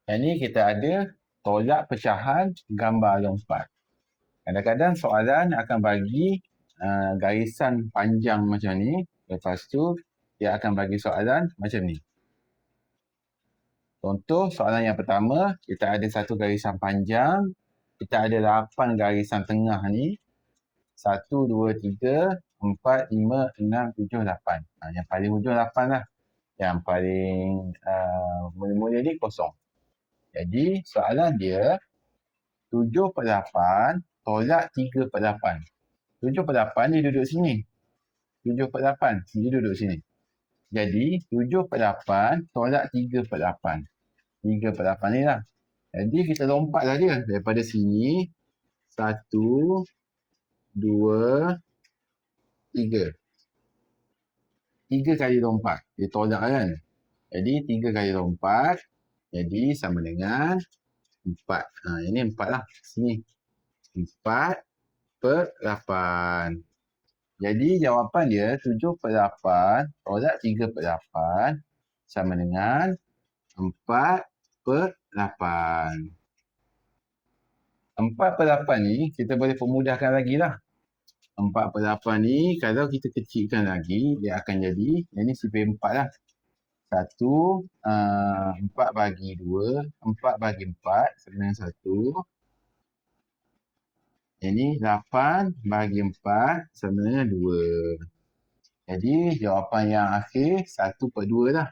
Yang ni kita ada tolak pecahan gambar lompat. Kadang-kadang soalan akan bagi garisan panjang macam ni. Lepas tu, dia akan bagi soalan macam ni. Contoh soalan yang pertama, kita ada satu garisan panjang. Kita ada 8 garisan tengah ni. 1, 2, 3, 4, 5, 6, 7, 8. Yang paling hujung 8 lah. Yang paling mula-mula ni kosong. Jadi soalan dia 7/8 tolak 3/8. 7/8 dia duduk sini. 7/8 dia duduk sini. Jadi 7/8 tolak 3/8. 3/8 ni lah. Jadi kita lompatlah dia daripada sini. 1, 2, 3. 3 kali lompat. Dia tolak kan. Jadi 3 kali lompat. Jadi sama dengan 4. Ini 4 lah. Sini. 4/8. Jadi jawapan dia 7/8 tolak 3/8 sama dengan 4/8. 4/8 ni kita boleh permudahkan lagi lah. 4/8 ni kalau kita kecilkan lagi, dia akan jadi, yang ni sifir 4 lah. 1, 4 bagi 2, 4 bagi 4 sama dengan 1. Ini 8 bagi 4 sama dengan 2. Jadi jawapan yang akhir 1/2 lah.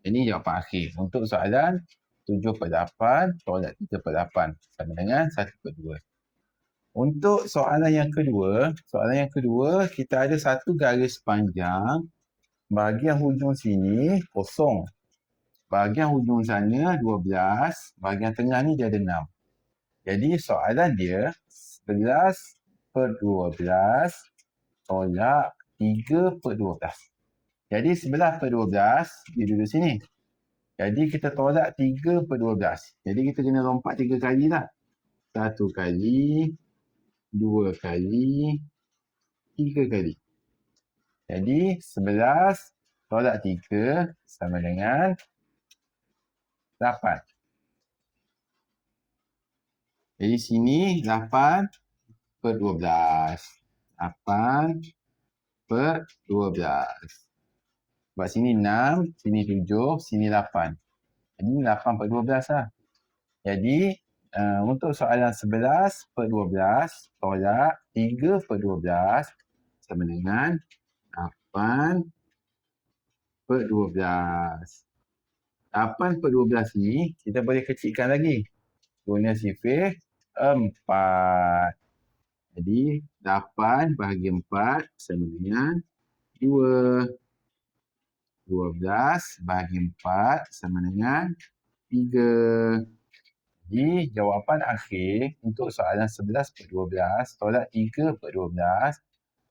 Ini jawapan akhir untuk soalan 7/8 tolak 3/8 sama dengan 1/2. Untuk soalan yang kedua, kita ada satu garis panjang. Bahagian hujung sini kosong. Bahagian hujung sana 12. Bahagian tengah ni dia ada 6. Jadi soalan dia 11/12 tolak 3/12. Jadi 11/12 dia duduk sini. Jadi kita tolak 3/12. Jadi kita kena lompat 3 kali lah. 1 kali, 2 kali, 3 kali. Jadi 11 tolak 3 sama dengan 8. Jadi sini 8/12. 8/12. Sebab sini 6, sini 7, sini 8. Jadi 8/12 lah. Jadi untuk soalan 11/12 tolak 3/12 sama dengan 8/12. 8/12 ni kita boleh kecilkan lagi. Guna sifir 4. Jadi 8 bahagi 4 sama dengan 2. 12 bahagi 4 sama dengan 3. Jadi jawapan akhir untuk soalan 11/12 tolak 3/12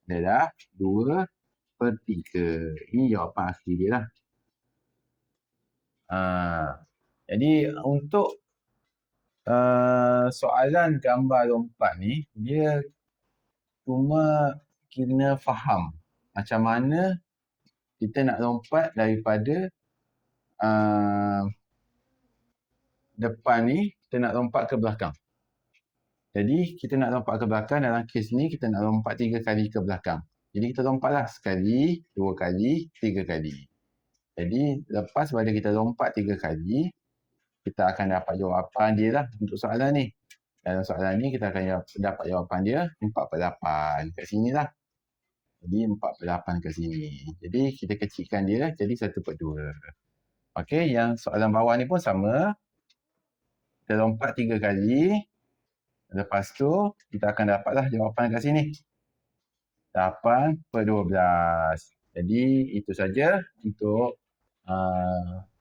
adalah 2/3. Ini jawapan akhir dia lah. Jadi untuk soalan gambar lompat ni, dia cuma kena faham macam mana kita nak lompat daripada depan ni, kita nak lompat ke belakang. Jadi kita nak lompat ke belakang, dalam kes ni kita nak lompat 3 kali ke belakang. Jadi kita lompatlah sekali, 2 kali, 3 kali. Jadi lepas pada kita lompat 3 kali, kita akan dapat jawapan dia lah untuk soalan ni. Dalam soalan ni kita akan dapat jawapan dia 4/8 kat sini lah. Jadi 4/8 kat sini. Jadi kita kecilkan dia jadi 1/2. Okey, yang soalan bawah ni pun sama. Kita lompat 3 kali. Lepas tu kita akan dapatlah jawapan kat sini. 8/12. Jadi itu saja untuk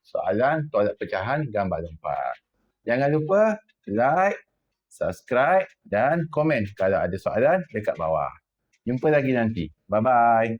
soalan tolak pecahan gambar lompat. Jangan lupa like, subscribe dan komen kalau ada soalan dekat bawah. Jumpa lagi nanti. Bye-bye.